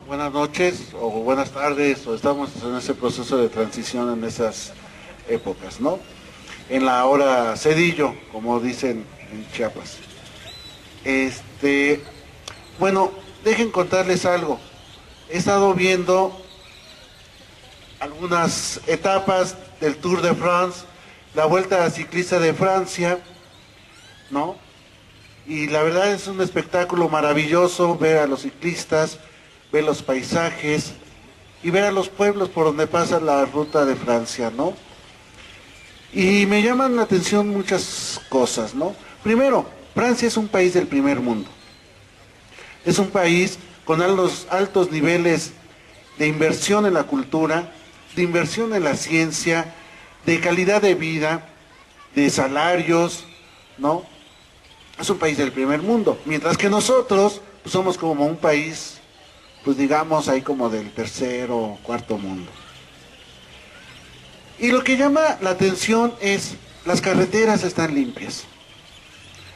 Buenas noches o buenas tardes, o estamos en ese proceso de transición en esas épocas, ¿no? En la hora cedillo, como dicen en Chiapas. Bueno, dejen contarles algo. He estado viendo algunas etapas del Tour de France, la Vuelta Ciclista de Francia, ¿no? Y la verdad es un espectáculo maravilloso ver a los ciclistas, ver los paisajes y ver a los pueblos por donde pasa la ruta de Francia, ¿no? Y me llaman la atención muchas cosas, ¿no? Primero, Francia es un país del primer mundo. Es un país con altos niveles de inversión en la cultura, de inversión en la ciencia, de calidad de vida, de salarios, ¿no? Es un país del primer mundo, mientras que nosotros pues, somos como un país, pues digamos, ahí como del tercero o cuarto mundo. Y lo que llama la atención es, las carreteras están limpias,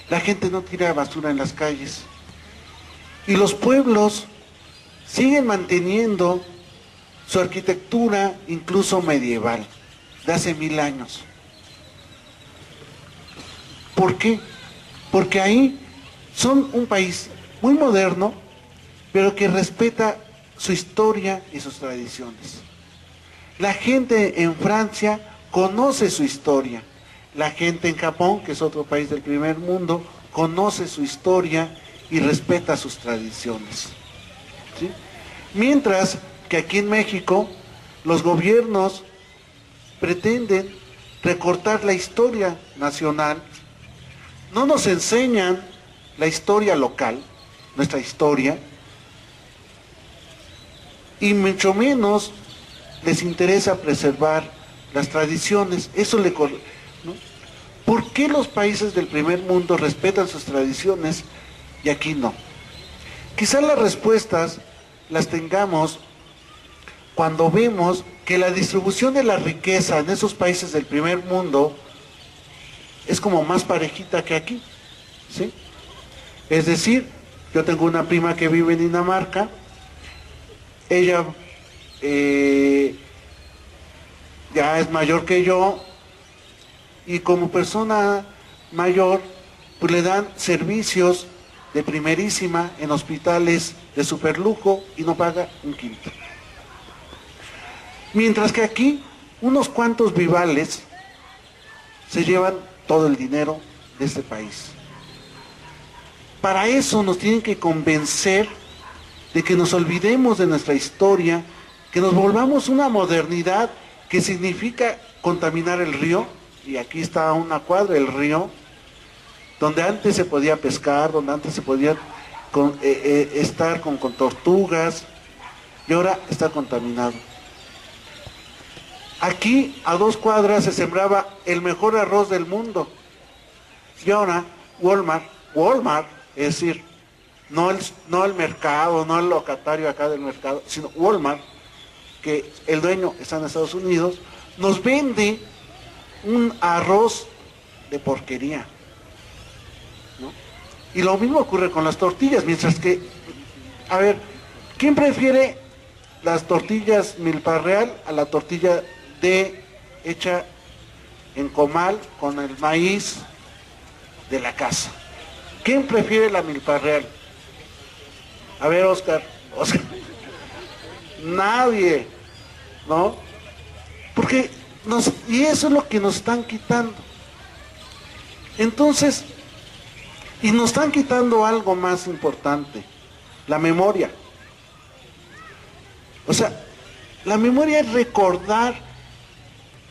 la gente no tira basura en las calles, y los pueblos siguen manteniendo su arquitectura incluso medieval, de hace 1000 años. ¿Por qué? Porque ahí son un país muy moderno, pero que respeta su historia y sus tradiciones. La gente en Francia conoce su historia. La gente en Japón, que es otro país del primer mundo, conoce su historia y respeta sus tradiciones. ¿Sí? Mientras que aquí en México, los gobiernos pretenden recortar la historia nacional, no nos enseñan la historia local, nuestra historia, y mucho menos les interesa preservar las tradiciones. Eso ¿no? ¿Por qué los países del primer mundo respetan sus tradiciones y aquí no? Quizás las respuestas las tengamos cuando vemos que la distribución de la riqueza en esos países del primer mundo es como más parejita que aquí, ¿sí? Es decir, yo tengo una prima que vive en Dinamarca, ella ya es mayor que yo, y como persona mayor, pues le dan servicios de primerísima en hospitales de superlujo y no paga un quinto. Mientras que aquí, unos cuantos vivales se llevan todo el dinero de este país. Para eso nos tienen que convencer de que nos olvidemos de nuestra historia, que nos volvamos una modernidad que significa contaminar el río, y aquí está una cuadra, el río, donde antes se podía pescar, donde antes se podía estar con tortugas, y ahora está contaminado. Aquí, a 2 cuadras, se sembraba el mejor arroz del mundo. Y ahora, Walmart, es decir, no el mercado, no el locatario acá del mercado, sino Walmart, que el dueño está en Estados Unidos, nos vende un arroz de porquería, ¿no? Y lo mismo ocurre con las tortillas, mientras que, a ver, ¿quién prefiere las tortillas Milpa Real a la tortilla hecha en comal con el maíz de la casa? ¿Quién prefiere la Milpa Real? A ver, Oscar, nadie, ¿no? Porque y eso es lo que nos están quitando. Entonces, y nos están quitando algo más importante, la memoria. O sea, la memoria es recordar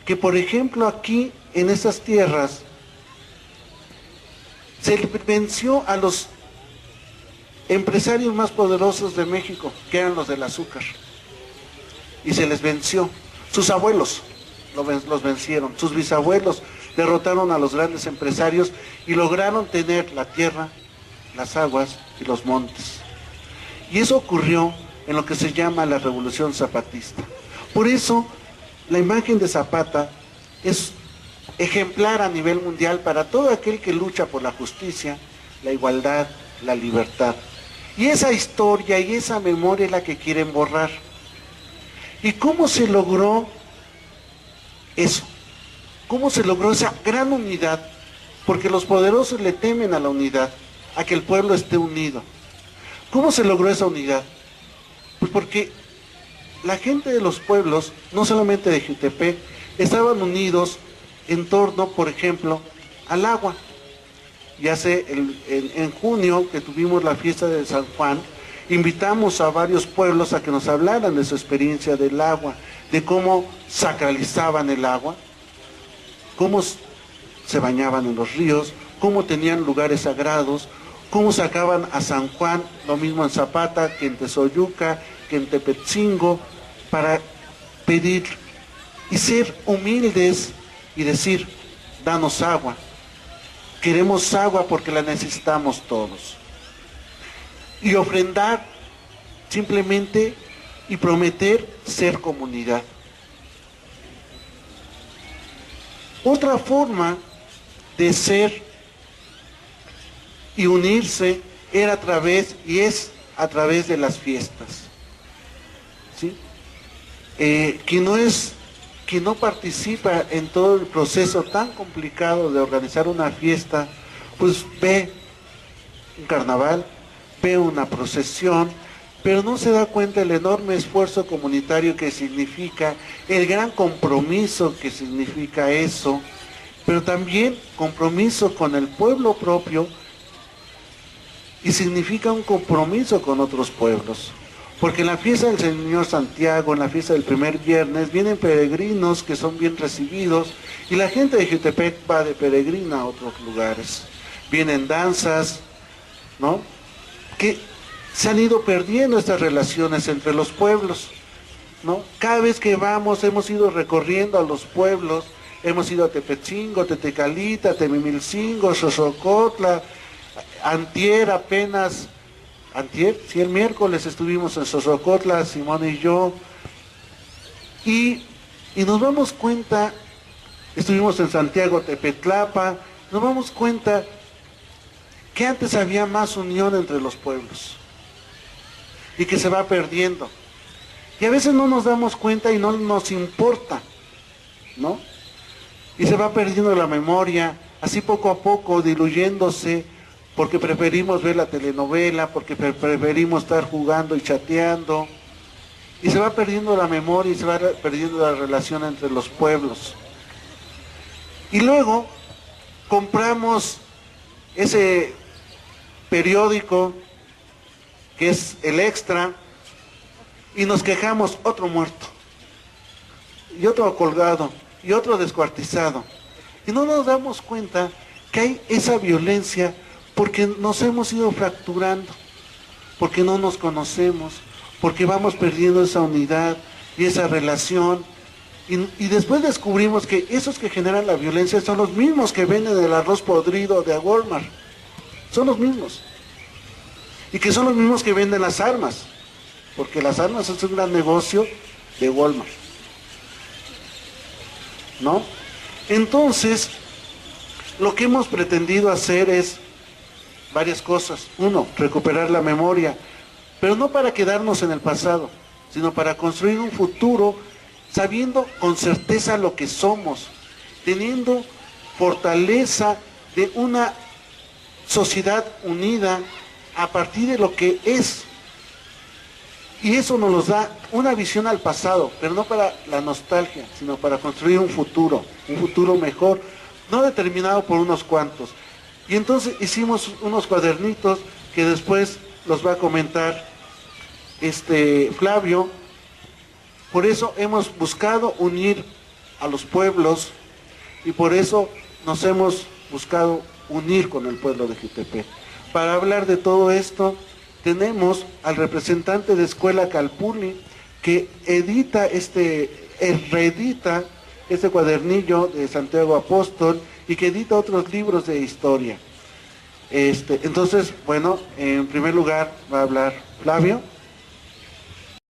que, por ejemplo, aquí, en esas tierras, se venció a los empresarios más poderosos de México, que eran los del azúcar, y se les venció. Sus abuelos los vencieron, sus bisabuelos derrotaron a los grandes empresarios y lograron tener la tierra, las aguas y los montes. Y eso ocurrió en lo que se llama la Revolución Zapatista. Por eso, la imagen de Zapata es ejemplar a nivel mundial para todo aquel que lucha por la justicia, la igualdad, la libertad. Y esa historia y esa memoria es la que quieren borrar. ¿Y cómo se logró eso? ¿Cómo se logró esa gran unidad? Porque los poderosos le temen a la unidad, a que el pueblo esté unido. ¿Cómo se logró esa unidad? Pues porque la gente de los pueblos, no solamente de Jutepec, estaban unidos en torno, por ejemplo, al agua. Ya sé, en junio que tuvimos la fiesta de San Juan, invitamos a varios pueblos a que nos hablaran de su experiencia del agua, de cómo sacralizaban el agua, cómo se bañaban en los ríos, cómo tenían lugares sagrados, cómo sacaban a San Juan, lo mismo en Zapata, que en Tezoyuca, que en Tepetzingo, para pedir y ser humildes y decir, danos agua. Queremos agua porque la necesitamos todos. Y ofrendar simplemente y prometer ser comunidad. Otra forma de ser y unirse era a través, y es a través de las fiestas. ¿Sí? Quien no participa en todo el proceso tan complicado de organizar una fiesta, pues ve un carnaval, ve una procesión, pero no se da cuenta del enorme esfuerzo comunitario que significa, el gran compromiso que significa eso, pero también compromiso con el pueblo propio y significa un compromiso con otros pueblos. Porque en la fiesta del Señor Santiago, en la fiesta del primer viernes, vienen peregrinos que son bien recibidos y la gente de Jutepec va de peregrina a otros lugares. Vienen danzas, ¿no? Que se han ido perdiendo estas relaciones entre los pueblos, ¿no? Cada vez que vamos hemos ido recorriendo a los pueblos, hemos ido a Tepetzingo, Tetecalita, Temimilcingo, Xosocotla, antier apenas... Antier, sí, el miércoles estuvimos en Xosocotla, Simón y yo, y nos damos cuenta, estuvimos en Santiago Tepetlapa, nos damos cuenta que antes había más unión entre los pueblos y que se va perdiendo. Y a veces no nos damos cuenta y no nos importa, ¿no? Y se va perdiendo la memoria, así poco a poco diluyéndose, porque preferimos ver la telenovela, porque preferimos estar jugando y chateando, y se va perdiendo la memoria y se va perdiendo la relación entre los pueblos. Y luego compramos ese periódico que es el Extra y nos quejamos, otro muerto, y otro colgado, y otro descuartizado. Y no nos damos cuenta que hay esa violencia porque nos hemos ido fracturando, porque no nos conocemos, porque vamos perdiendo esa unidad y esa relación. Y después descubrimos que esos que generan la violencia son los mismos que venden el arroz podrido de Walmart. Son los mismos. Y que son los mismos que venden las armas, porque las armas es un gran negocio de Walmart, ¿no? Entonces, lo que hemos pretendido hacer es varias cosas. Uno, recuperar la memoria, pero no para quedarnos en el pasado, sino para construir un futuro sabiendo con certeza lo que somos, teniendo fortaleza de una sociedad unida a partir de lo que es. Y eso nos da una visión al pasado, pero no para la nostalgia, sino para construir un futuro mejor, no determinado por unos cuantos. Y entonces hicimos unos cuadernitos que después los va a comentar Flavio. Por eso hemos buscado unir a los pueblos y por eso nos hemos buscado unir con el pueblo de Jutepec. Para hablar de todo esto tenemos al representante de Escuela Calpulli que reedita este cuadernillo de Santiago Apóstol y que edita otros libros de historia. Entonces, bueno, en primer lugar va a hablar Flavio.